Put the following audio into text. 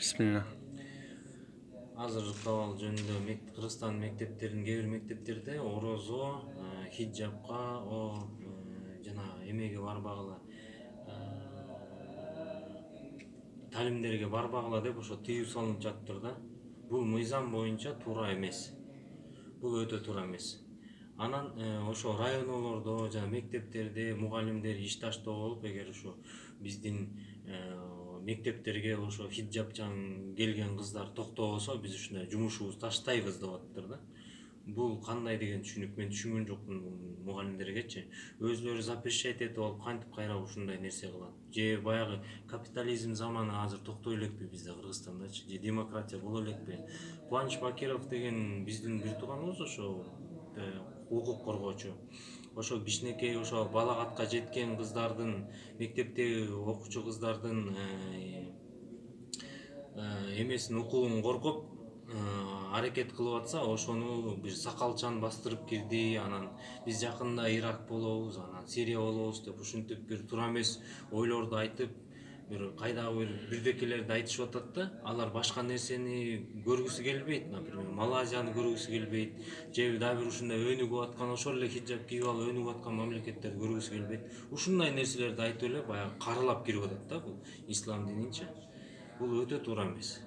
Bismillah. Азыркы абал жөнүндө Кыргызстан мектептеринин кээ бир мектептерде орозо, хиджабка, жана эмеге барбагыла, талимдерге барбагыла деп ошо тыюу салынып жатыптыр да. Бул мыйзам боюнча туура эмес. Бул өтө туура эмес. Анан ошо районоолордо жана мектептерде мугалимдер иш таштоо болуп, эгер ушу биздин мектептерге ошо хиджабчан келген кыздар токтобосо, биз ушундай жумушубузду таштайбыз деп атыптыр да. Бул кандай деген түшүнүк, мен түшүнгөн жокмун мугалимдергечи. Өзүлөрү запрещать этип алып кантип кайра ушундай нерсе кылат? Же баягы капитализм заманы азыр токтой элекпи бизде Кыргызстандачы? Же демократия боло элекпи? Кубаныч Бакиров деген биздин бир тууганыбыз ошо укук коргоочу. Ошо кичинекей ошо балагатка жеткен кыздардын, мектептеги окуучу кыздардын эмесин, укугун коргоп аракет кылып атса, ошону бир сакалчан бастырып кирди. Анан биз жакында Ирак болобуз, анан Сирия болобуз деп ушинтип бир туура эмес ойлорду айтып, бир кайдагы бирдекелерди айтышып атат да. Алар башка нерсени көргүсү келбейт, например, Малайзияны көргүсү келбейт, же дагы бир ушундай өнүгүп аткан, ошол эле хиджаб кийип алып өнүгүп аткан мамлекеттерди көргүсү келбейт. Ушундай нерселерди айтып эле баягы каралап кирип атат да бул ислам дининчи. Бул өтө туура эмес.